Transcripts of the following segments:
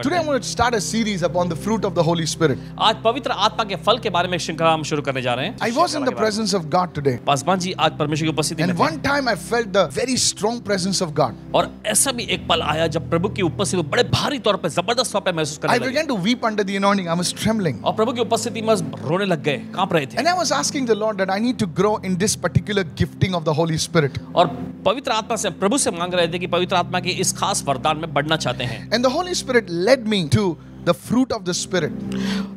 Today I want to start a series upon the fruit of the Holy Spirit. आज पवित्र आत्मा के फल के बारे में श्रृंखला हम शुरू करने जा रहे हैं. I was in the presence of God today. Paswan ji आज परमेश्वर की उपस्थिति में And थे. one time I felt the very strong presence of God. और ऐसा भी एक पल आया जब प्रभु की उपस्थिति बड़े भारी तौर पे जबरदस्त तौर पे महसूस करने I लगे. began to weep under the anointing. I was trembling. और प्रभु की उपस्थिति में रोने लग गए, कांप रहे थे. And I was asking the Lord that I need to grow in this particular gifting of the Holy Spirit. और पवित्र आत्मा से प्रभु से मांग रहे थे कि पवित्र आत्मा के इस खास वरदान में बढ़ना चाहते हैं. And the Holy Spirit led me to the fruit of the Spirit.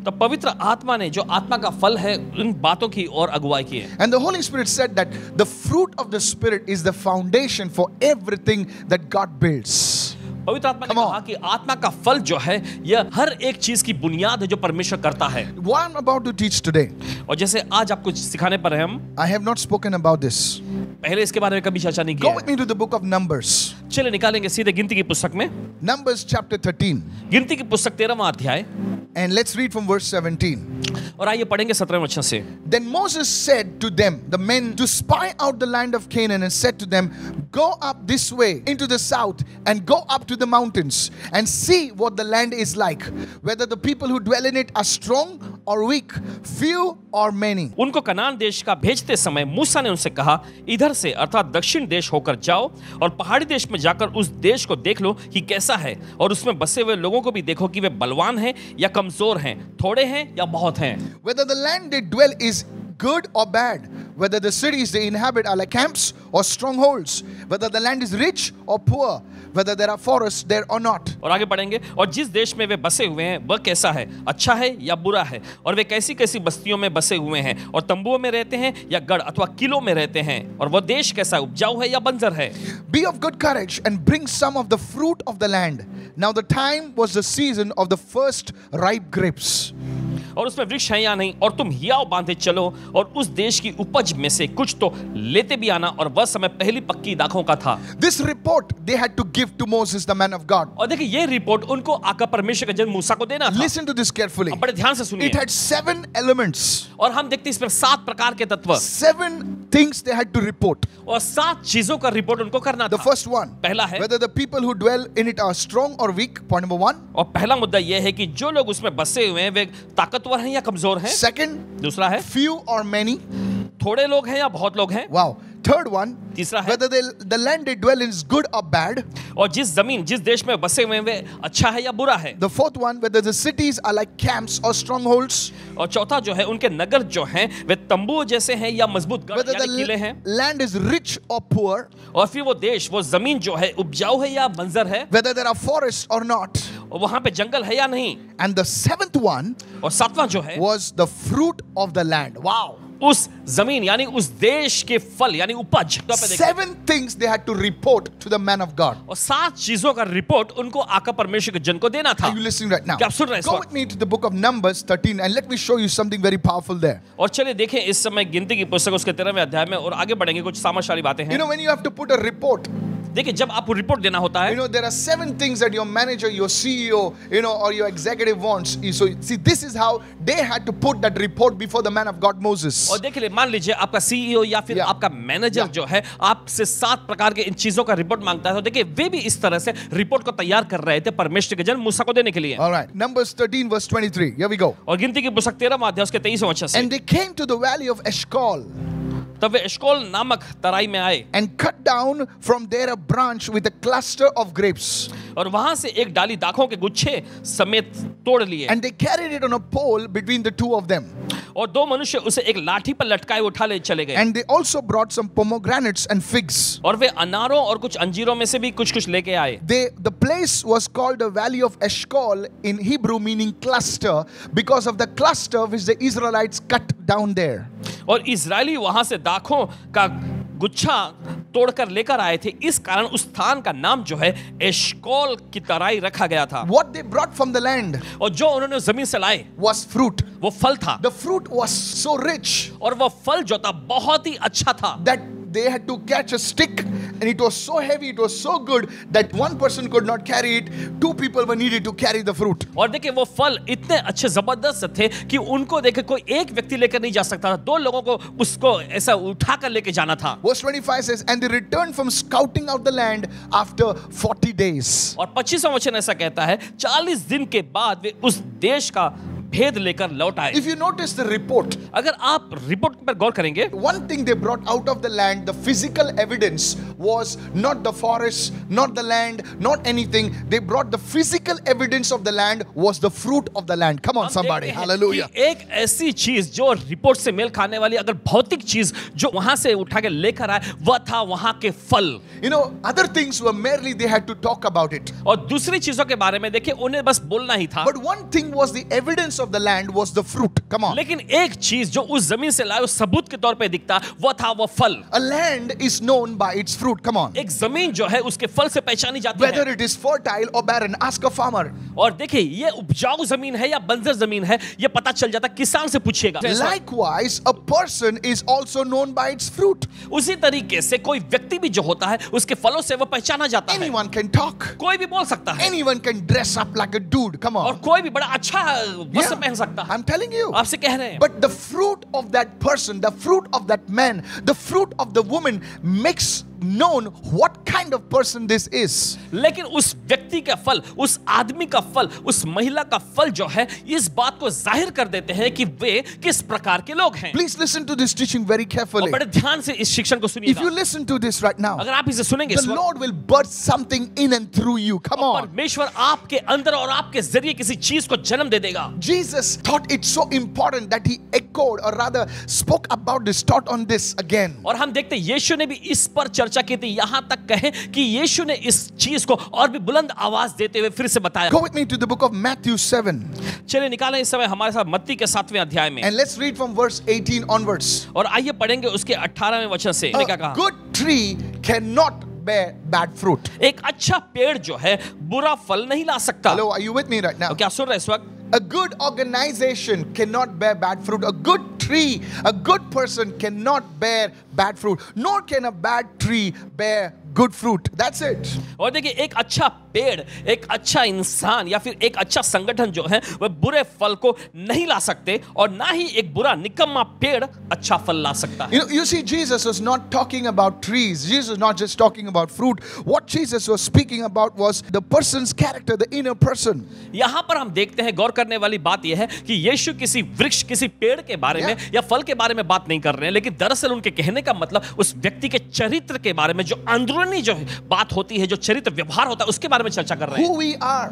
तो पवित्र आत्मा ने जो आत्मा का फल है उन बातों की ओर अगुवाई की है. And the Holy Spirit said that the fruit of the Spirit is the foundation for everything that God builds. पवित्र आत्मा ने कहा कि आत्मा का फल जो है यह हर एक चीज की बुनियाद है जो परमेश्वर करता है. What I'm about to teach today, और जैसे आज आपको सिखाने पर है हम I have not spoken about this. पहले इसके बारे में कभी चर्चा नहीं की Go with है. me to the book of Numbers. चलिए निकालेंगे सीधे गिनती की पुस्तक में. Numbers chapter 13. गिनती की पुस्तक 13वां अध्याय And let's read from verse 17. और आइए पढ़ेंगे 17वें वचन से. Then Moses said to them, the men, to spy out the land of Canaan, and said to them, go up this way into the south and go up to the mountains and see what the land is like, whether the people who dwell in it are strong or weak, few or many. उनको कनान देश का भेजते समय मूसा ने उनसे कहा, इधर से अर्थात दक्षिण देश होकर जाओ और पहाड़ी देश में जाकर उस देश को देख लो कि कैसा है, और उसमें बसे हुए लोगों को भी देखो कि वे बलवान हैं या कमजोर हैं, थोड़े हैं या बहुत हैं. Whether the land they dwell is good or bad, whether the cities they inhabit are like camps or strongholds, whether the land is rich or poor, whether there are forests there or not. और आगे पढ़ेंगे, और जिस देश में वे बसे हुए हैं वह कैसा है, अच्छा है या बुरा है, और वे कैसी कैसी बस्तियों में बसे हुए हैं, और तंबुओं में रहते हैं या गढ़ अथवा किलों में रहते हैं, और वह देश कैसा है, उपजाऊ है या बंजर है. Be of good courage and bring some of the fruit of the land. Now the time was the season of the first ripe grapes. और उसमें वृक्ष है या नहीं, और तुम हियाव बांधे चलो और उस देश की उपज में से कुछ तो लेते भी आना, और वह समय पहली पक्की दाखों का था. This report they had to give to Moses, the man of God. और देखिए ये रिपोर्ट उनको आका परमेश्वर के जन मूसा को देना था. Listen to this carefully. अब बड़े ध्यान से सुनिए. It had 7 elements. और हम देखते हैं इसमें 7 प्रकार के तत्व, 7 things they had to report. और 7 चीजों का रिपोर्ट उनको करना The था. first one, पहला है, whether the people who dwell in it are strong or weak. Point number 1. और पहला मुद्दा यह है कि जो लोग उसमें बसे हुए हैं वे ताकतवर हैं या कमजोर हैं. Second, दूसरा है, few or many. थोड़े लोग हैं या बहुत लोग हैं. Wow. Third one, तीसरा है, whether the land they dwell in is good or bad. और जिस जमीन जिस देश में बसे हुए हैं वे अच्छा है या बुरा है. The fourth one, whether the cities are like camps or strongholds. और चौथा जो है उनके नगर जो हैं वे तंबू जैसे हैं या मजबूत गढ़ Whether यानी किले हैं. the land is rich or poor. और फिर वो देश वो जमीन जो है उपजाऊ है या बंजर है, Whether there are forests or not. और वहां पे जंगल है या नहीं. And the seventh one और 7वां जो है was the fruit of the land. Wow. उस जमीन यानी उस देश के फल यानी उपज. तो आप देखिए 7 things they had to report to the man of God. और 7 चीजों का रिपोर्ट उनको आका परमेश्वर के जन को देना था. Are you listening right now? क्या आप सुन रहे हैं इस Go वक्त? with me to the book of Numbers 13 and let me show you something very powerful there. और चलिए देखें इस समय गिनती की पुस्तक उसके 13वें अध्याय में, और आगे बढ़ेंगे. कुछ सामर्थ्यशाली बातें You हैं. know, when you have to put a report, देखिए जब आपको रिपोर्ट देना होता you है, know, there are 7 things that your manager, your CEO, you know, or your executive wants. So, see, this is how they had to put that report before the man of God, Moses. और देखिए मान लीजिए आपका CEO या फिर Yeah. आपका manager Yeah. जो है आपसे 7 प्रकार के इन चीजों का रिपोर्ट मांगता है. तो देखिए वे भी इस तरह से रिपोर्ट को तैयार कर रहे थे परमेश्वर के जन मूसा को देने के लिए. All right. Numbers 13 verse 23. Here we go. और गिनती की पुस्तक 13वां अध्याय उसके 23वें वचन से, And they came to the valley of Eshcol तब वे एशकोल नामक तराई में आए and cut down from there a branch with a cluster of grapes. और वहां से एक डाली दाखों के गुच्छे समेत तोड़ लिए. And they carried it on a pole between the two of them. और 2 मनुष्य उसे एक लाठी पर लटकाए उठा ले चले गए. And they also brought some pomegranates and figs. और वे अनारों और कुछ अंजीरों में से भी कुछ कुछ लेके आए. The place was called the valley of Eshcol in Hebrew, meaning cluster, because of the cluster which the Israelites cut down there. और इजरायली वहां से दाखों का गुच्छा तोड़कर लेकर आए थे, इस कारण उस स्थान का नाम जो है एशकोल की तराई रखा गया था. What they brought from the land और जो उन्होंने जमीन से लाए was fruit. वो फल था. The fruit was so rich और वो फल जो था बहुत ही अच्छा था. that they had to catch a stick, and it was so heavy, it was so good that one person could not carry it. Two people were needed to carry the fruit. और देखिए वो फल इतने अच्छे जबरदस्त थे कि उनको देखे कोई एक व्यक्ति लेकर नहीं जा सकता था, दो लोगों को उसको ऐसा उठाकर लेके जाना था। Verse 25 says, and they returned from scouting out the land after 40 days. और 25वां वचन ऐसा कहता है 40 दिन के बाद वे उस देश का भेद लेकर लौट आए। If you notice the report, अगर आप रिपोर्ट पर गौर करेंगे, one thing they brought out of the land, the physical evidence was not the forest, not the land, not anything. They brought the physical evidence of the land was the fruit of the land. Come on, हम somebody. देखते हैं Hallelujah. कि एक ऐसी चीज जो report से mail खाने वाली, अगर भौतिक चीज जो वहां से उठा के लेकर आए, वह था वहां के फल। You know, other things were merely they had to talk about it. और दूसरी चीजों के बारे में देखिए, उन्हें बस बोलना ही था। But one thing was the evidence of the land was the fruit. Come on. लेकिन एक चीज जो उस जमीन से लाए उस सबूत के तौर पे दिखता, वह था वो फल। A land is known by its fruit. Come on. एक जमीन जो है उसके फल से पहचानी जाती Whether है। it is fertile or barren, ask a farmer. और देखिए ये उपजाऊ जमीन है या बंजर जमीन है, ये पता चल जाता, किसान से पूछिएगा। Likewise, a person is also known by its fruit. उसी तरीके से कोई व्यक्ति भी जो होता है उसके फलों से वो पहचाना जाता है। Anyone can talk. कोई भी बोल सकता है, Anyone can dress up like a dude. Come और on. कोई भी बड़ा अच्छा वस्त्र पहन सकता है। I'm telling you. आपसे कह रहे हैं। But the fruit of that person, the fruit of that man, the fruit of the woman makes known what kind of person this is. लेकिन उस व्यक्ति का फल, उस आदमी का फल, उस महिला का फल जो है, इस बात को जाहिर कर देते हैं कि वे किस प्रकार के लोग हैं। Please listen to this teaching very और carefully. बड़े ध्यान से इस शिक्षण को If सुनिएगा। you listen to this right now, अगर आप इसे सुनेंगे the इस वक्त, Lord will birth something in and through you. Come on. परमेश्वर आपके अंदर और आपके जरिए किसी चीज को जन्म दे देगा। Jesus thought it so important that he echoed, or rather spoke about this, taught on this again. और हम देखते हैं यीशु ने भी इस पर चर्चा की थी, यहां तक कहे कि यीशु ने इस चीज को और भी बुलंद आवाज देते हुए फिर से बताया। Go with me to the book of Matthew 7. चलिए निकालें इस समय हमारे साथ मत्ती के 7वें अध्याय में, And let's read from verse 18 onwards. और आइए पढ़ेंगे उसके 18वें वचन से। क्या A कहा? good tree cannot bear bad fruit. एक अच्छा पेड़ जो है बुरा फल नहीं ला सकता। Hello, are you with me right now? तो क्या सुन रहे हैं इस वक्त? A good organization cannot bear bad fruit. A good tree, a good person cannot bear bad fruit. Nor can a bad tree bear good fruit. That's it. और देखिए एक अच्छा पेड़, एक अच्छा इंसान या फिर एक अच्छा संगठन जो है वह बुरे फल को नहीं ला सकते, और ना ही एक बुरा निकम्मा पेड़ अच्छा फल ला सकता है। You see, Jesus was not talking about trees. Jesus was not just talking about fruit. What Jesus was speaking about was the person's character, the inner person. यहाँ पर हम देखते हैं, गौर करने वाली बात यह है कि यीशु किसी वृक्ष, किसी पेड़ के बारे में या फल के बारे में बात नहीं कर रहे हैं, लेकिन दरअसल उनके कहने का मतलब उस व्यक्ति के चरित्र के बारे में, जो अंदरूनी जो बात होती है, जो चरित्र व्यवहार होता है, उसके बारे में चर्चा कर रहे हैं। Who we are,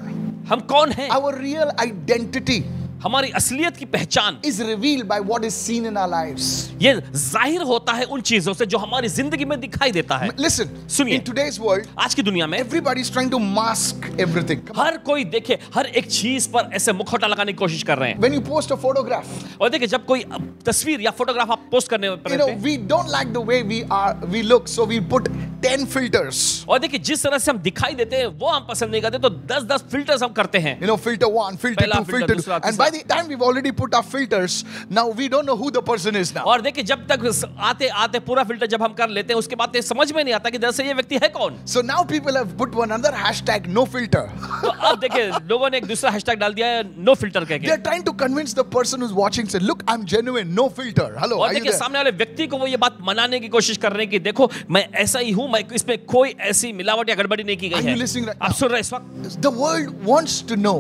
हम कौन हैं? our real identity हमारी असलियत की पहचान is revealed by what is seen in our lives. ये जाहिर होता है उन चीजों से जो हमारी जिंदगी में दिखाई देता है। Listen, सुनिए। in today's world, आज की दुनिया में everybody is trying to mask everything. हर कोई देखे हर एक चीज पर ऐसे मुखौटा लगाने की कोशिश कर रहे हैं। When you post a photograph, और देखिए जब कोई तस्वीर या फोटोग्राफ आप पोस्ट करने पर you know, we don't like the way we look, so we put 10 filters. और देखिए जिस तरह से हम दिखाई देते हैं वो हम पसंद नहीं करते, तो 10 फिल्टर्स हम करते हैं। You know, filter 1, filter पहला 2, filter, filter 2. दूसरा, And by the time we've already put our filters, now we don't know who the person is now. और देखिए जब तक आते आते पूरा फिल्टर जब हम कर लेते हैं, उसके बाद ये समझ में नहीं आता कि दरअसल ये व्यक्ति है कौन। So now people have put one another hashtag no filter. तो अब देखिए लोगों ने एक दूसरा हैशटैग डाल दिया है नो फिल्टर कह They're के। trying to convince the person who's watching, say, look, I'm genuine, no filter. Hello, और are you देखिए there? सामने वाले व्यक्ति को वो ये बात मनाने की कोशिश कर रहे हैं कि देखो मैं ऐसा ही हूं, मैं इसमें कोई ऐसी मिलावट या गड़बड़ी नहीं की गई Are है। you listening right आप now? सुन रहे हैं इस वक्त? The world wants to know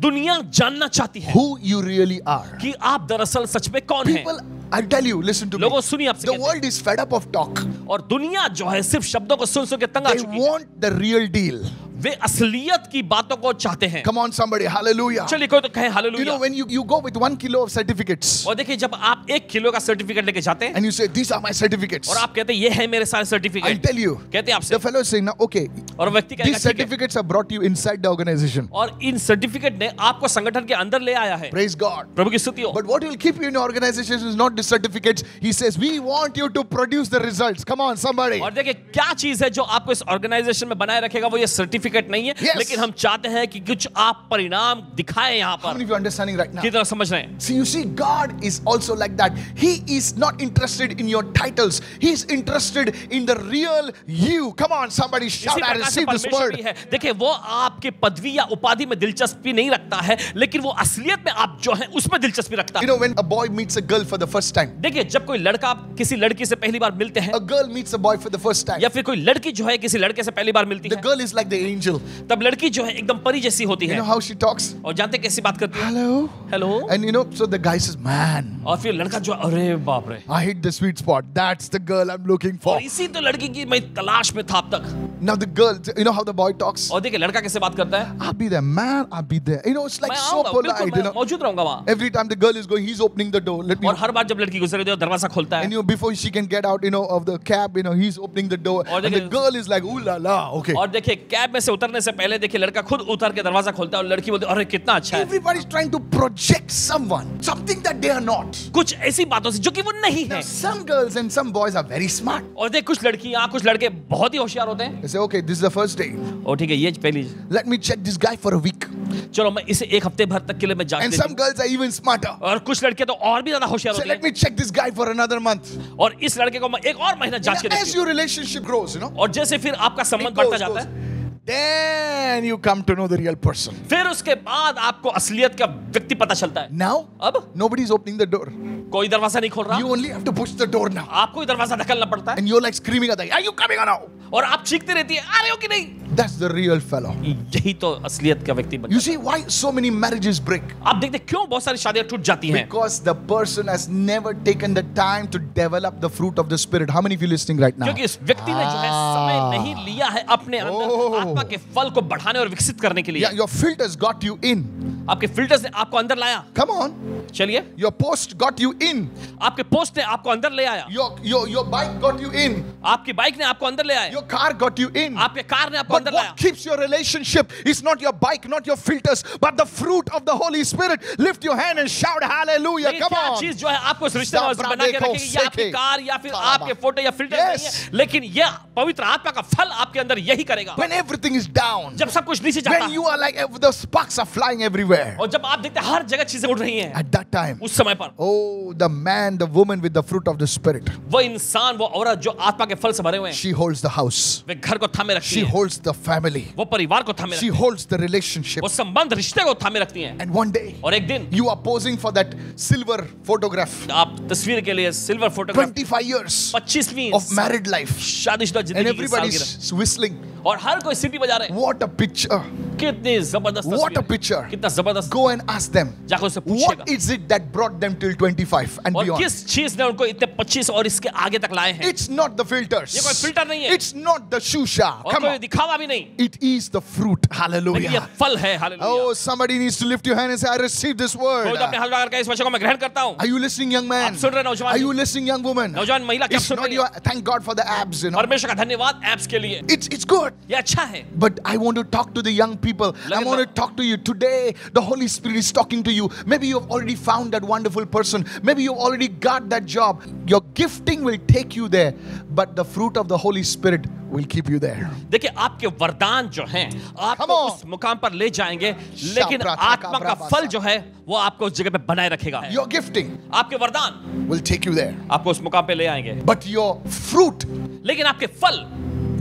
दुनिया जानना चाहती है who you really are. कि आप दरअसल सच में कौन हैं। People, I'll tell you, listen to me. लोगों सुनिए आपसे The कहते world is fed up of talk. हैं। और दुनिया जो है सिर्फ शब्दों को सुन सुन के तंग आ They चुकी है। want the real deal. वे असलियत की बातों को चाहते हैं। Come on, somebody, hallelujah. चलिए कोई तो कहे You know, hallelujah. when you go with 1 kilo of certificates और देखिए जब आप 1 किलो का सर्टिफिकेट लेके जाते हैं and you say, these are my certificates, और आप कहते हैं ये है मेरे सारे I'll सर्टिफिकेट, tell you, कहते हैं the आपसे, fellow is saying, now, okay, और व्यक्ति these कहेगा ठीक है, certificates are brought to you inside the organization. और इन सर्टिफिकेट ने आपको संगठन के अंदर ले आया है। Praise God. प्रभु की स्तुति हो। But what will keep you in your organization is not the certificates. He says, we want you to produce the results. Come on, somebody. और देखिए क्या चीज है जो आपको इस ऑर्गेनाइजेशन में बनाए रखेगा, वो ये सर्टिफिकेट सर्टिफिकेट नहीं है, Yes. लेकिन हम चाहते हैं कि कुछ आप परिणाम दिखाएं यहाँ How पर। many of you are understanding right now? कितना समझ रहे हैं? See, you see, God is also like that. He is not interested in your titles. He is interested in the real you. Come on, somebody इसी shout, I प्रकार से receive this परमेश्वर भी word. है। देखिए, वो आपके पदवी या उपाधि में दिलचस्पी नहीं रखता है, लेकिन वो असलियत में आप जो हैं उसमें दिलचस्पी रखता You है। know, when a boy meets a girl for the first time, देखिए, जब कोई लड़का किसी लड़की से पहली बार मिलते हैं, a girl meets a boy for the first time, या फिर कोई लड़की जो है किसी लड़के से पहली बार मिलती the है, girl is like the angel. तब लड़की जो है एकदम परी जैसी होती You है। know how she talks? और जानते हैं कैसी बात करती है? Hello. Hello. And you know, so the guy says, man, और फिर लड़का जो, अरे बाप रे, I hit the sweet spot. That's the girl I'm looking for. और इसी तो लड़की की मैं तलाश में था अब तक। Now the girl, you know how the boy talks? और देखिए लड़का कैसे बात करता है? I'll be there, man. I'll be there. You know, it's like मैं so आऊंगा, बिल्कुल polite. You मैं know, मौजूद रहूंगा वहाँ। every time the girl is going, he's opening the door. Let me. और हर बार जब लड़की गुजर रही है दरवाजा खोलता And है। you know, before she can get out, you know, of the cab, you know, he's opening the door, और and the देखिए- girl is like, ooh la la, okay. और देखिए कैब में से उतरने से पहले देखिए लड़का खुद उतर के दरवाजा खोलता है और लड़की बोलती है, अरे कितना अच्छा है। Everybody's trying to project someone, something that they are not. कुछ ऐसी बातों से जो कि वो नहीं Now, है। some girls and some boys are very smart. और देख कुछ लड़कियां कुछ लड़के बहुत ही होशियार होते हैं। They say, okay, this is the first day. और ठीक है ये पहली, Let me check this guy for a week. चलो मैं इसे एक हफ्ते भर तक के लिए मैं जांच And लेती some हूँ। girls are even smarter. और कुछ लड़के तो और भी ज्यादा होशियार Say, होते let हैं। me check this guy for another month. और इस लड़के को मैं एक और महीना जांच के And as देखती हूँ। your relationship grows, you know, और जैसे फिर आपका it संबंध goes, बढ़ता जाता goes. है, Then you come to know the real person. फिर उसके बाद आपको असलियत का व्यक्ति पता चलता है। Now, अब nobody's opening the door. कोई दरवाजा नहीं खोल रहा, You only have to push the door now. आपको ही दरवाजा धक्कलना पड़ता है। And you're like screaming at the guy, are you coming or now? और आप चीखते रहती है, आ रहे हो कि नहीं? That's the real fellow. यही तो असलियत का व्यक्ति बनता You है। see why so many marriages break? आप देखते क्यों बहुत सारी शादियां टूट जाती हैं? Because the person has never taken the time to develop the fruit of the Spirit. How many of you listening right now? क्योंकि इस व्यक्ति ने जो है समय नहीं लिया है अपने अंदर Oh. आत्मा के फल को बढ़ाने और विकसित करने के लिए। Yeah, your filters got you in. आपके फिल्टर्स ने आपको अंदर लाया। Come on. चलिए, Your post got you in. आपके पोस्ट ने आपको अंदर ले आया। Your bike got you in. आपकी बाइक ने आपको अंदर ले आया। Your car got you in. आपके कार ने आपको But अंदर लाया। what keeps your relationship is not your bike, not your filters, but the fruit of the Holy Spirit. Lift your hand and shout hallelujah. लेकिन Come क्या on. चीज जो है आपको इस रिश्ते में बना के रखेगी, या आपकी कार या फिर आपके फोटो या फिल्टर Yes. नहीं है, लेकिन यह पवित्र आत्मा का फल आपके अंदर यही करेगा। When everything is down, जब सब कुछ नीचे जाता when है you are like the sparks are flying everywhere, और जब आप देखते हैं हर जगह चीजें उड़ रही हैं, at that time, उस समय पर oh, the man, the woman with the fruit of the Spirit, वो इंसान, वो औरत जो आत्मा के फल से भरे हुए हैं, she holds the house, वे घर को थामे रखती she हैं, holds the family, वो परिवार को थामे she रखती holds the relationship. हैं, वो संबंध रिश्ते को थामे रखती हैं। And one day, और एक दिन you are posing for that silver photograph, आप तस्वीर के लिए silver photograph 25 years 25वीं of married life, शादीशुदा and जिंदगी की सालगिरह, everybody's whistling. और हर कोई सीटी बजा रहे हैं। What a picture! कितनी जबरदस्त What a तस्वीर है, picture! कितना जबरदस्त। Go and ask them, जाकर उनसे what पूछिएगा is it that brought them till 25 and और beyond? किस चीज ने उनको इतने 25 और इसके आगे तक लाए हैं। It's not the filters. ये कोई filter नहीं है। It's not the shusha. और Come कोई on. दिखावा भी नहीं, It is the fruit. लेकिन ये Hallelujah. फल है। Hallelujah. Oh, somebody needs to lift your hand and say, I receive this word. कोई तो अपने हाथ लगाकर कहे, इस वचन को मैं ग्रहण करता हूँ। Are you listening, young man? आप सुन रहे हैं नौजवान? Are you listening, young woman? नौजवान महिला क्या It's सुन not रही your, है? thank God for the abs, you know. परमेश्वर का धन्यवाद ऐप्स के लिए, It's good. ये अच्छा है। But I want to talk to the young people. I want to talk to you today. The Holy Spirit is talking to you. Maybe you've already found that wonderful person. Maybe you've already got that job. Your gifting will take you there, but the fruit of the Holy Spirit will keep you there. देखिए आपके वरदान जो हैं Come आपको on. उस मुकाम पर ले जाएंगे, लेकिन आत्मा का फल जो है वो आपको उस जगह पे बनाए रखेगा। Your gifting आपके वरदान will take you there, आपको उस मुकाम पे ले आएंगे, but your fruit लेकिन आपके फल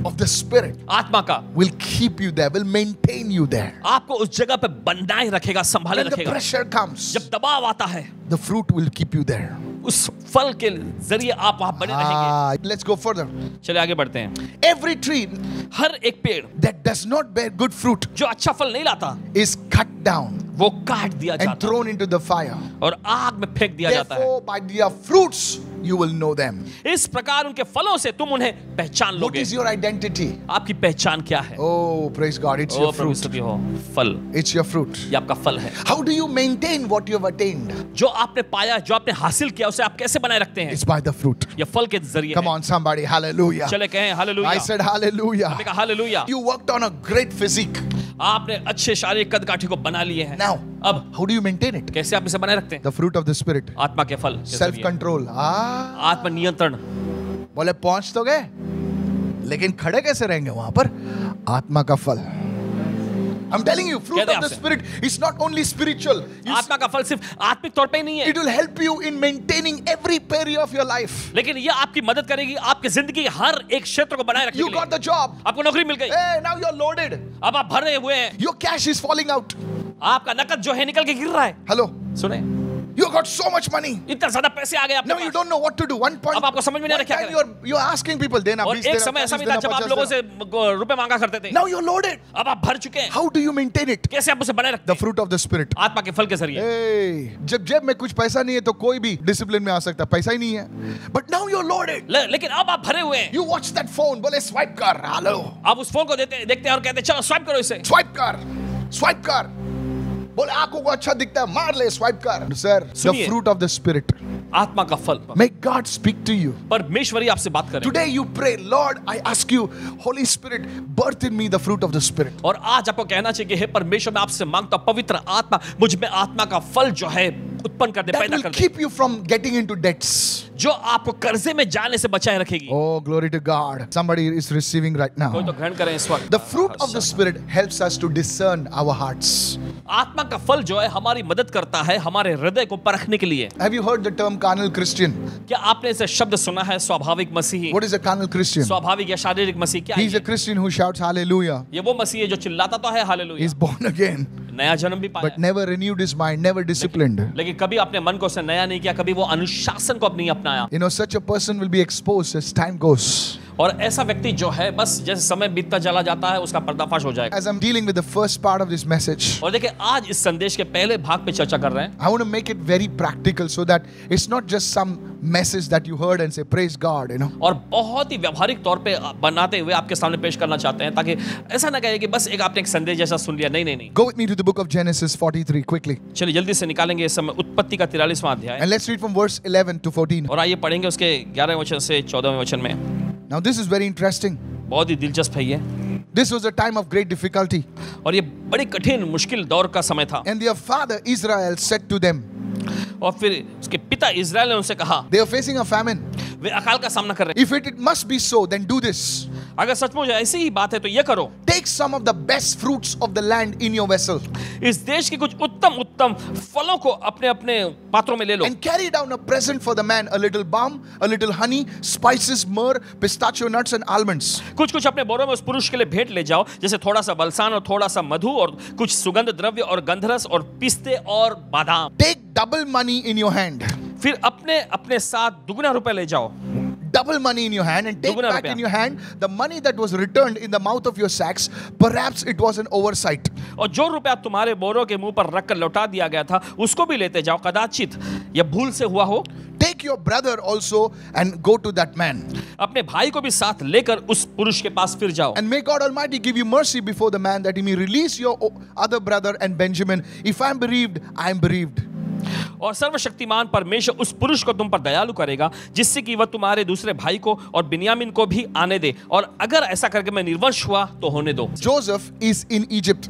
of the Spirit आत्मा का will keep you there, will maintain you there. आपको उस जगह पे बनाए रखेगा, संभाले When the रखेगा। pressure comes, जब दबाव आता है, the fruit will keep you there. उस फल के जरिए आप वहां बने रहेंगे। Let's go further. चलिए आगे बढ़ते हैं। Every tree हर एक पेड़ that does not bear good fruit जो अच्छा फल नहीं लाता, is cut down वो काट दिया and जाता है thrown into the fire. और आग में फेंक दिया जाता है। Therefore, by their fruits you will know them. इस प्रकार उनके फलों से तुम उन्हें पहचान What लोगे। is your identity? आपकी पहचान क्या है? Oh, praise God! It's O your Prabhu fruit. स्तुति हो, फल, It's your fruit. ये आपका फल है। How do you maintain what you have attained? जो आपने पाया, जो आपने हासिल किया, उसे आप कैसे बनाए रखते हैं? It's by the fruit. ये फल के जरिए Come है। on, somebody! Hallelujah! चले कहें हालेलुया। I said hallelujah. हमने कहा hallelujah. You worked on a great physique. आपने अच्छे शारीरिक कद काठी को बना लिए हैं। Now, अब how do you maintain it? कैसे आप इसे बनाए रखते हैं? The fruit of the Spirit. आत्मा के फल के Self जरिए। control. आत्म नियंत्रण। बोले पहुंच तो गए, लेकिन खड़े कैसे रहेंगे वहां पर? आत्मा का फल. I'm telling you, fruit कहते हैं of the आपसे। Spirit is not only spiritual. आत्मा का फल सिर्फ आत्मिक तौर पे ही नहीं है, It will help you in maintaining every area of your life. लेकिन यह आपकी मदद करेगी आपकी जिंदगी के हर एक क्षेत्र को बनाए रखने You के लिए। got the job. आपको नौकरी मिल गई, Hey, now you're loaded. अब आप भरे हुए हैं, Your cash is falling out. आपका नकद जो है निकल के गिर रहा है। Hello. सुने, You got so much money. इतना ज्यादा पैसे आ गए आपके Now you pass, don't know what to do. One point. अब आपको समझ में नहीं आ रहा क्या One करें। time you're asking people, देना और 20 एक देना, समय ऐसा 40 भी था देना, जब आप 50 लोगों देना. से रुपए मांगा करते थे, Now you're loaded. अब आप भर चुके हैं। How do you maintain it? कैसे आप उसे बनाए रखते The हैं? fruit of the Spirit. आत्मा के फल के जरिए। Hey, जब जेब में कुछ पैसा नहीं है तो कोई भी डिसिप्लिन में आ सकता है, पैसा ही नहीं है. But now you're loaded. लेकिन अब आप भरे हुए हैं, You watch that phone, बोले swipe कर, hello. आप उस फोन को देखते हैं और कहते हैं चलो स्वाइप करो इसे। Swipe कर, swipe कर. बोले आंखों को अच्छा दिखता है, मार ले, swipe कर. Sir, the सुनिए। fruit of the Spirit. आत्मा का फल, May God speak to you. परमेश्वरी आपसे बात करें। Today you pray, Lord, I ask you, Holy Spirit, birth in me the fruit of the Spirit. और आज आपको कहना चाहिए कि हे परमेश्वर, मैं आपसे मांगता हूं पवित्र आत्मा मुझ में आत्मा का फल जो है उत्पन्न कर दे, That पैदा will कर दे, keep you from getting into debts. जो आपको कर्जे में जाने से बचाए रखेगी। Oh, glory to God. Somebody is receiving right कोई now. तो ग्रहण करें इस वक्त। The fruit of the Spirit helps us to discern our hearts. आत्मा का फल जो है हमारी मदद करता है हमारे हृदय को परखने के लिए। Have you heard the term carnal Christian? क्या आपने इसे शब्द सुना है स्वाभाविक मसीही? What is a carnal Christian? स्वाभाविक या शारीरिक मसीह क्या He's a है? Christian who shouts hallelujah. ये वो मसीह है जो चिल्लाता तो है हालेलुया, He's born again, नया जन्म भी पाया, but never renewed his mind, never disciplined. लेकिन कभी अपने मन को उसने नया नहीं किया, कभी वो अनुशासन को नहीं अपनाया। You know, such a person will be exposed as time goes. और ऐसा व्यक्ति जो है बस जैसे समय बीतता चला जाता है उसका पर्दाफाश हो जाएगा। As I'm dealing with the first part of this message, और देखिए आज इस संदेश के पहले भाग पे चर्चा कर रहे हैं, I want to make it very practical so that it's not just some message that you heard and say, praise God, you know. और बहुत ही व्यवहारिक तौर पे बनाते हुए आपके सामने पेश करना चाहते हैं ताकि ऐसा ना कहे कि बस एक आपने एक संदेश जैसा सुन लिया। नहीं नहीं नहीं, Go with me to the book of Genesis 43 quickly. चलिए जल्दी से निकालेंगे इस समय उत्पत्ति का 43वां अध्याय And let's read from verse 11 to 14. और आइए पढ़ेंगे उसके 11वें वचन से 14वें वचन में। Now this is very interesting. बहुत ही दिलचस्प है ये, This was a time of great difficulty. और ये बड़ी कठिन मुश्किल दौर का समय था। And their father Israel said to them, और फिर उसके पिता इज़राइल ने उनसे कहा, they are facing a famine. वे अकाल का सामना कर रहे If it must be so, then do this. हैं, अगर सचमुच ऐसी ही बात है तो ये करो, Take some of the best fruits of the land in your vessel इस देश के कुछ उत्तम उत्तम फलों को अपने अपने पात्रों में ले लो and carry down a present for the man, a little balm, a little honey, spices, myrrh, pistachio nuts and almonds. कुछ कुछ अपने बोरों में उस पुरुष के लिए भेंट ले जाओ, जैसे थोड़ा सा बलसान और थोड़ा सा मधु और कुछ सुगंध द्रव्य और गंधरस और पिस्ते और बादाम। Take double money in your hand. फिर अपने अपने साथ दुगना रुपए ले जाओ, Double money in your hand and take दुगना back रुपया। in your hand the money that was returned in the mouth of your sacks. Perhaps it was an oversight. और जो रुपया तुम्हारे बोरों के मुंह पर रखकर लौटा दिया गया था उसको भी लेते जाओ, कदाचित यह भूल से हुआ हो। Take your brother also and go to that man. अपने भाई को भी साथ लेकर उस पुरुष के पास फिर जाओ, And may God Almighty give you mercy before the man that he may release your other brother and Benjamin. If I am bereaved, I am bereaved. और सर्वशक्तिमान परमेश्वर उस पुरुष को तुम पर दयालु करेगा जिससे कि वह तुम्हारे दूसरे भाई को और बिन्यामीन को भी आने दे, और अगर ऐसा करके मैं निर्वंश हुआ तो होने दो। Joseph is in Egypt.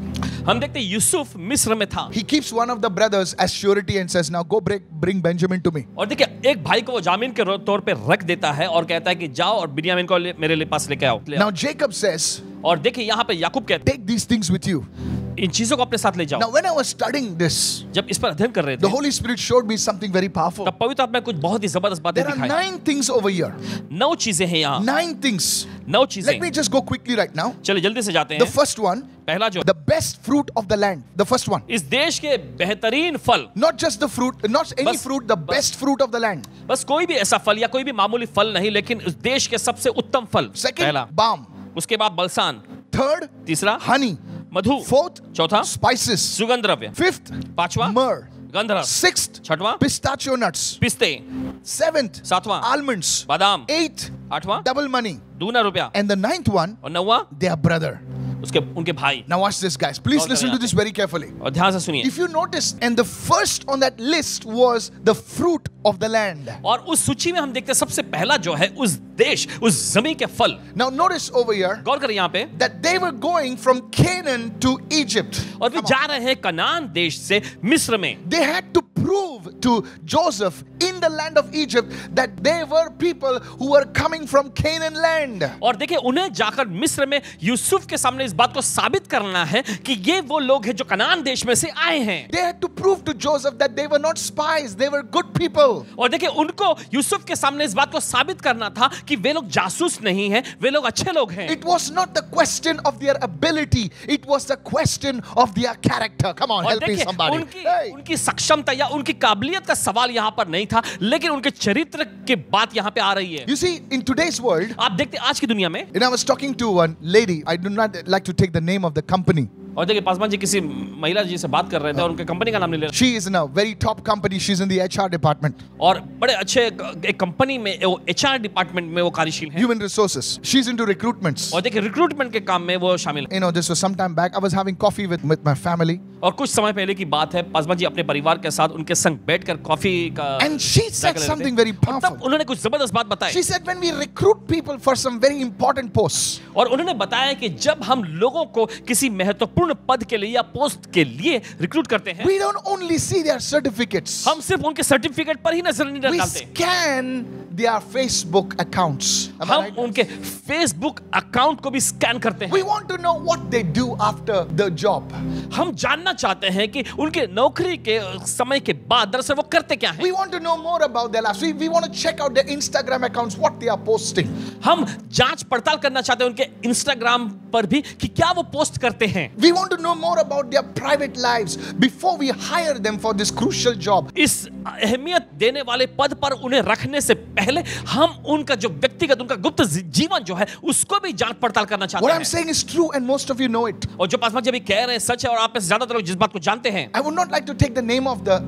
हम देखते हैं यूसुफ मिस्र में था, He keeps one of the brothers as surety and says, now go bring Benjamin to me. और देखिए एक भाई को वो जामीन के तौर पे रख देता है और कहता है कि जाओ और बिन्यामीन को मेरे पास लेके आओ। Now Jacob says, और देखिए यहाँ पे याकूब कहते take these things with you. हैं इन चीजों को अपने साथ ले जाओ। Now when I was studying this, जब इस पर अध्ययन कर रहे the थे Holy Spirit showed me something very powerful. तब पवित्र आत्मा ने कुछ बहुत ही जबरदस्त बातें There are दिखाई। 9 things over here. 9 चीजें हैं यहाँ, 9 things. 9 चीजें। Let me just go quickly right now. चलिए जल्दी से जाते The हैं। first one, पहला जो the best fruit of the land. The first one. इस देश के बेहतरीन फल, Not just the fruit, not any बस- fruit, the बस- best fruit of the land. बस कोई भी ऐसा फल या कोई भी मामूली फल नहीं, लेकिन उस देश के सबसे उत्तम फल। Second, पहला, balm. उसके बाद बलसान, Third, तीसरा honey. मधु, Fourth, चौथा spices. सुगंध द्रव्य, Fifth, पांचवा myrrh. गंधरस, Sixth, छठवां pistachio nuts. पिस्ते, Seventh, सातवां almonds. बादाम, Eighth, आठवां double money. दूना रुपया, And the ninth one, और नौवां their brother. उसके उनके भाई। Now watch this, guys. Please और listen to करें this very carefully. और ध्यान से सुनिए, If you notice, and the first on that list was the fruit of the land. और उस सूची में हम देखते हैं सबसे पहला जो है उस देश, उस जमीन के फल। Now notice over here गौर करें यहाँ पे, that they were going from Canaan to Egypt. और वे जा रहे हैं कनान देश से मिस्र में। They had to prove to Joseph in the land of Egypt that they were people who were coming from Canaan land. और देखिए उन्हें जाकर मिस्र में यूसुफ के सामने इस बात को साबित करना है कि ये वो लोग हैं जो कनान देश में से आए हैं. They had to prove to Joseph that they were not spies, they were good people. और देखिए उनको यूसुफ के सामने इस बात को साबित करना था कि वे लोग जासूस नहीं हैं, वे लोग अच्छे लोग हैं. It was not the question of their ability, it was the question of their character. Come on, और help me देखिए somebody. उनकी सक्षमता या उनकी काबिलियत का सवाल यहाँ पर नहीं था, लेकिन उनके चरित्र की बात यहाँ पे आ रही है. You see, in today's world, आप देखते आज की दुनिया में, and I was talking to one lady, I do not like to take the name of the company. और देखिए पासवान जी किसी महिला जी से बात कर रहे थे और उनके कंपनी का नाम नहीं ले रहे. She is in a very top company, she's in the HR department. और बड़े अच्छे एक कंपनी में वो HR डिपार्टमेंट में वो कार्यशील है. Human resources. She's into recruitments. और देखिए रिक्रूटमेंट के काम में वो शामिल है. You know, this was some time back. I was having coffee with my family. और कुछ समय पहले की बात है, पासवान जी अपने परिवार के साथ उनके संग बैठकर कॉफी का And she said something very और तब powerful. उन्होंने कुछ जबरदस्त बात बताई. She said when we recruit people for some very important posts, और उन्होंने बताया कि जब हम लोगों को किसी महत्वपूर्ण पद के लिए या पोस्ट के लिए रिक्रूट करते हैं, we don't only see their certificates. हम सिर्फ उनके सर्टिफिकेट पर ही नजर नहीं We डालते. scan their Facebook accounts. Am I हम right? उनके फेसबुक अकाउंट को भी स्कैन करते हैं. We want to know what they do after the job. हम जानना चाहते हैं कि उनके नौकरी के समय के बाद दरअसल वो करते क्या हैं. We want to know more about their lives. We want to check out their Instagram accounts, what they are posting. हम जांच पड़ताल करना चाहते हैं उनके इंस्टाग्राम पर भी कि क्या वो पोस्ट करते हैं. We want to know more about their private lives before we hire them for this crucial job. इस अहमियत देने वाले पद पर उन्हें रखने से पहले हम उनका जो व्यक्तिगत उनका गुप्त जीवन जो है उसको भी जांच पड़ताल करना चाहते What हैं. I'm saying is true and most of you know it. और जो पासवान जी अभी कह रहे हैं सच है और आप में से ज्यादातर लोग जिस बात को जानते हैं. I would not like to take the name of the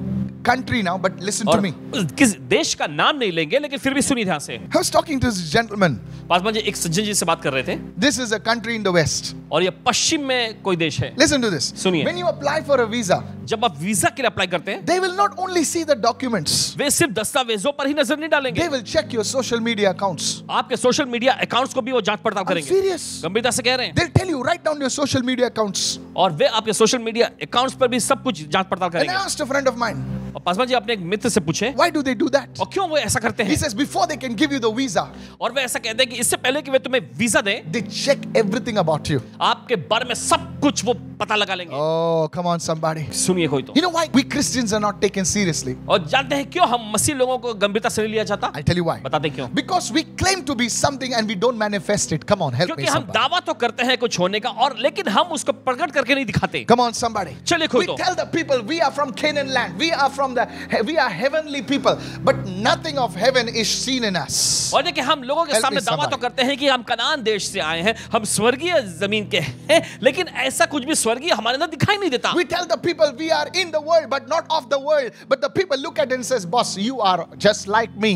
country now, but listen to और me. किस देश का नाम नहीं लेंगे लेकिन फिर भी सुनिए ध्यान से. I was talking to this gentleman. Paswan ji एक सज्जन जी से बात कर रहे थे This is a country in the West. और ये पश्चिम में कोई देश है. Listen to this. सुनिए. When you apply for a visa, जब आप वीजा के लिए अप्लाई करते हैं they will not only see the documents, वे सिर्फ दस्तावेजों पर ही नजर नहीं डालेंगे. they will check your social media accounts. आपके सोशल मीडिया अकाउंट्स को भी वो जांच पड़ताल I'm करेंगे. serious. गंभीरता से कह रहे हैं. They'll tell you, write down your social media accounts. और वे आपके सोशल मीडिया अकाउंट्स पर भी सब कुछ जांच पड़ताल And I करेंगे. asked a friend of mine, और पासवान जी अपने एक मित्र से पूछे why do they do that? और क्यों वो ऐसा करते He हैं. says, before they can give you the visa, और वे ऐसा कहते हैं कि इससे पहले कि वे तुम्हें वीजा दें they check everything about you. आपके बारे में सब कुछ वो पता लगा लेंगे. Oh, come on, somebody. सुनिए कोई तो. You know why we Christians are not taken seriously? और जानते हैं क्यों हम मसीह लोगों को गंभीरता से नहीं लिया जाता. I'll tell you why. बताते हैं क्यों. Because we claim to be something and we don't manifest it. Come on, help क्योंकि me, हम somebody. दावा तो करते हैं कुछ होने का और लेकिन हम उसको प्रकट करके नहीं दिखाते. Come on, somebody. चलिए कोई We तो. tell the people we are from Canaan land. We are heavenly people. But nothing of heaven is seen in us. और देखिए हम लोगों के Help सामने me, दावा तो somebody. करते हैं कि हम कनान देश से आए हैं, हम स्वर्गीय जमीन के हैं, लेकिन ऐसा कुछ भी स्वर्गीय हमारे अंदर दिखाई नहीं देता. We tell the people we are in the world but not of the world. But the people look at it and says, boss, you are just like me.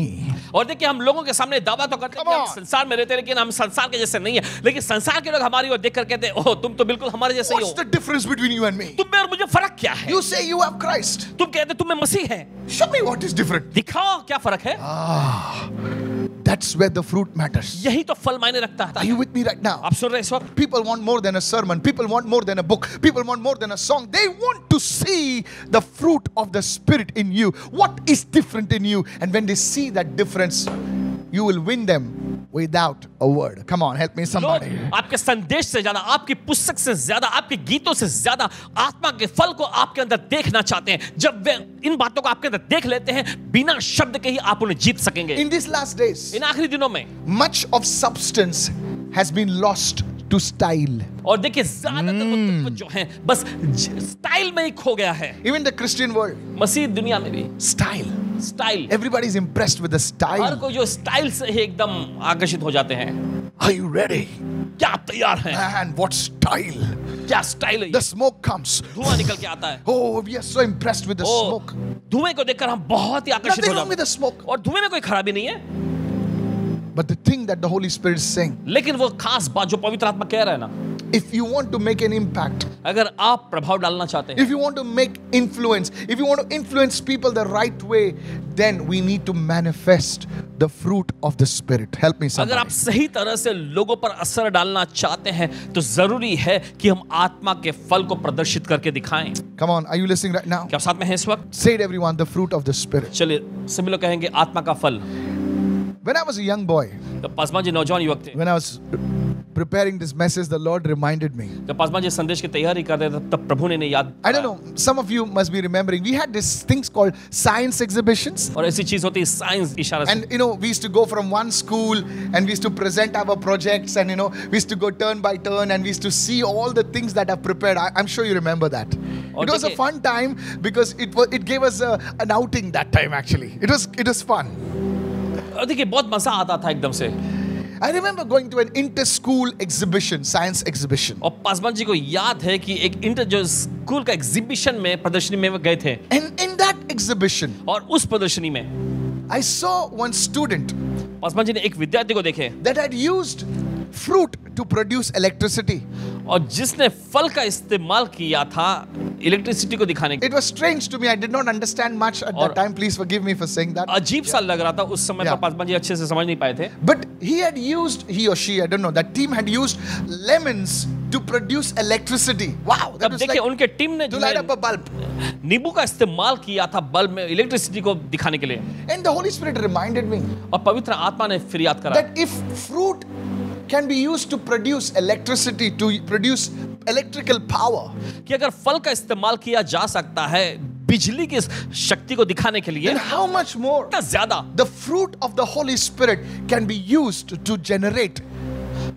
और देखिए हम लोगों के सामने दावा तो करते हैं कि Come हम on. संसार में रहते हैं लेकिन हम संसार के जैसे नहीं है. लेकिन संसार के लोग हमारी ओर देखकर कहते हैं ओह तुम तो बिल्कुल हमारे जैसे ही What's हो. the difference between you and me? तुम में और मुझे फर्क क्या है. You say you have Christ. तुम कहते तुम में मसीह है. Show me what is different. दिखाओ क्या फर्क है. That's where the fruit matters. यही तो फल मायने रखता Are है. you with me right now? आप सुन रहे हैं इस वक्त. People want more than a sermon. People want more than a book. People want more than a song. They want to see the fruit of the Spirit in you. What is different in you? And when they see that difference, you will win them without a word. Come on, help me, somebody. लोग आपके संदेश से ज्यादा, आपकी पुस्तक से ज्यादा, आपके गीतों से ज्यादा आत्मा के फल को आपके अंदर देखना चाहते हैं. जब वे इन बातों को आपके अंदर देख लेते हैं बिना शब्द के ही आप उन्हें जीत सकेंगे. In these last days, इन आखिरी दिनों में much of substance has been lost to style. और देखिए ज्यादातर वो तत्व जो हैं बस स्टाइल में ही खो गया है. Even the Christian world, मसीह दुनिया में भी style. Style. Everybody is impressed with the her style. कोई जो स्टाइल से ही एकदम आकर्षित हो जाते हैं. Are you ready? क्या आप तैयार हैं? Man, what style. क्या स्टाइल है. The smoke comes. धुआं निकल के आता है. Oh, we are so impressed with the O, smoke. धुएं को देखकर हम बहुत ही आकर्षित Nothing हो wrong with जाते the smoke. हैं. और धुएं में कोई खराबी नहीं है. But the thing that the Holy Spirit is saying, लेकिन वो खास बात जो पवित्र आत्मा कह रहा है ना, If you want to make an impact, अगर आप प्रभाव डालना चाहते हैं, if you want to make influence, if you want to influence people the right way, then we need to manifest the fruit of the Spirit. Help me अगर आप somebody. सही तरह से लोगों पर असर डालना चाहते हैं तो जरूरी है कि हम आत्मा के फल को प्रदर्शित करके दिखाएं। Come on, are you listening right now? क्या आप साथ में हैं इस वक्त? Say it everyone, the fruit of the Spirit. चलिए सभी लोग कहेंगे आत्मा का फल। When I was a young boy, जब पासवान जी नौजवान युवक थे, when I was preparing this message, the Lord reminded me. जब पासवान जी संदेश की तैयारी कर रहे थे तब प्रभु ने इन्हें याद I don't know, some of you must be remembering, we had these things called science exhibitions. और ऐसी चीज होती है साइंस इशारा से। And you know, we used to go from one school and we used to present our projects, and you know, we used to go turn by turn and we used to see all the things that are prepared. I'm sure you remember that. It was a देखिए- fun time because it gave us an outing that time actually. It was fun. और देखिए बहुत मजा आता था एकदम से। I remember going to an inter-school exhibition, science exhibition. और पासवान जी को याद है कि एक इंटर जो स्कूल का एग्जीबिशन में प्रदर्शनी में वो गए थे And in that exhibition, और उस प्रदर्शनी में I saw one student Paswan ji ने एक विद्यार्थी को देखे that had used fruit to produce electricity. और जिसने फल का इस्तेमाल किया था इलेक्ट्रिसिटी को दिखाने के। It was strange to me. I did not understand much at और- that time. Please forgive me for saying that. अजीब सा लग रहा था उस समय Yeah. पर पासवान जी अच्छे से समझ नहीं पाए थे। But he or she, I don't know, that team had used lemons to produce electricity. Wow, that तब was देखिए like उनके टीम ने to जो light है up a bulb. नींबू का इस्तेमाल किया था बल्ब में इलेक्ट्रिसिटी को दिखाने के लिए। And the Holy Spirit reminded me और पवित्र आत्मा ने फिर याद करा that if fruit can be used to produce electricity, to produce electrical power, कि अगर फल का इस्तेमाल किया जा सकता है बिजली की शक्ति को दिखाने के लिए, then how much more इतना ज्यादा the fruit of the Holy Spirit can be used to generate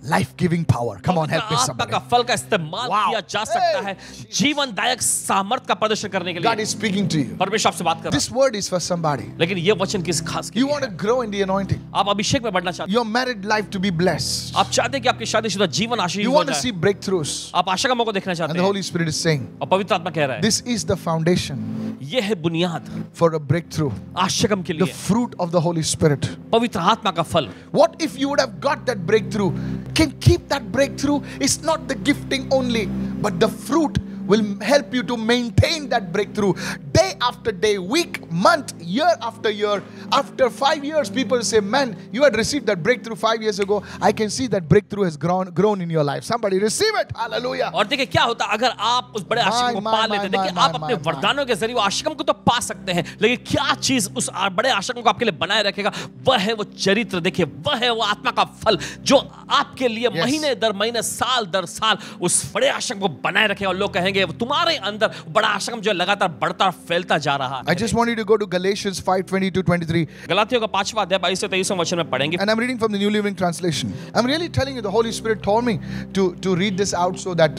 life-giving power. Come on, help me आत्मा somebody. का फल का इस्तेमाल Wow. किया जा सकता है Hey. जीवनदायक सामर्थ का प्रदर्शन करने के God लिए। is speaking to you. परमेश्वर आपसे बात कर रहा This word is for somebody. है। लेकिन ये वचन किस खास के You लिए want to है? grow in the anointing. आप अभिषेक में बढ़ना चाहते हैं, Your married life to be blessed. आप चाहते हैं कि आपकी शादीशुदा जीवन आशीष You हो want to see जाए, breakthroughs. आप आशा का मौका देखना And चाहते the हैं Holy Spirit is saying, और पवित्र आत्मा कह रहा है this is the foundation ये है बुनियाद for a breakthrough. आशकम के The लिए fruit of the Holy Spirit. पवित्र आत्मा का फल। What if you would have got that breakthrough? Can keep that breakthrough. It's not the gifting only, but the fruit will help you to maintain that breakthrough day after day, week, month, year after year. After 5 years, people say, man, you had received that breakthrough 5 years ago. I can see that breakthrough has grown in your life. Somebody receive it. Hallelujah. और देखिए क्या होता अगर आप उस बड़े आशिकम को My, पा my, लेते, my, देखिए my, आप my, अपने my. वरदानों के जरिए वो आशिकम को तो पा सकते हैं, लेकिन क्या चीज उस बड़े आशिकम को आपके लिए बनाए रखेगा वह है वो चरित्र। देखिए वह है वो आत्मा का फल जो आपके लिए Yes. महीने दर महीने साल दर साल उस बड़े आशिकम को बनाए रखेगा। और लोग कहेंगे तुम्हारे अंदर बड़ा आशिकम जो है लगातार बढ़ता और फैलता जा रहा I है। just want you to go to Galatians 5:20-23. गलातियों का 5वां अध्याय 22 से 23 वचन में पढ़ेंगे। And I'm reading from the New Living Translation. I'm really telling you, the Holy Spirit told me to read this out so that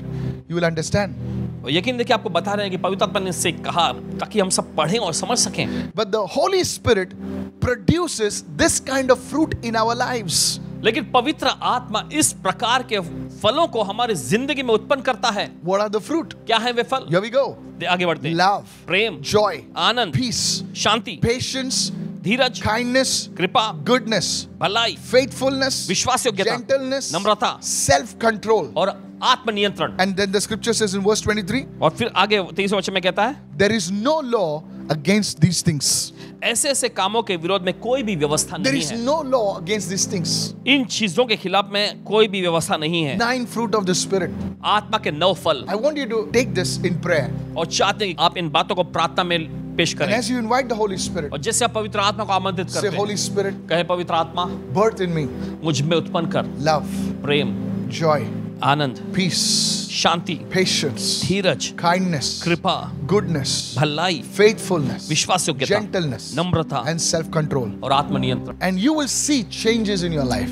you will understand. और यकीन देखिए आपको बता रहे हैं कि पवित्र आत्मा ने इससे कहा ताकि हम सब पढ़ें और समझ सकें। But the Holy Spirit produces this kind of fruit in our lives. लेकिन पवित्र आत्मा इस प्रकार के फलों को हमारी जिंदगी में उत्पन्न करता है। What are the fruit? क्या है वे फल? Here we go. आगे बढ़ते हैं। Love, प्रेम, joy, आनंद, peace, शांति, patience, धीरज, kindness, कृपा, goodness, भलाई, faithfulness, विश्वास योग्यता, gentleness, नम्रता self-control. और आत्मनियंत्रण। And then the scripture says in verse 23, और फिर आगे 23 वचन में कहता है there is no law against these things. ऐसे ऐसे कामों के विरोध में कोई भी व्यवस्था There नहीं is है। no law against these things. इन चीजों के खिलाफ में कोई भी व्यवस्था नहीं है। 9 fruit of the Spirit. आत्मा के 9 फल। I want you to take this in prayer. और चाहते हैं कि आप इन बातों को प्रार्थना में पेश And करें। as you invite the Holy Spirit, और जैसे आप पवित्र आत्मा को आमंत्रित say, करते Holy हैं, Spirit, कहे पवित्र आत्मा birth in me मुझ में उत्पन्न कर love, प्रेम, joy, आनंद, peace, शांति, patience, धीरज, kindness, कृपा, goodness, भलाई, faithfulness, विश्वास योग्यता, gentleness, नम्रता and self-control. और आत्मनियंत्रण। And you will see changes in your life.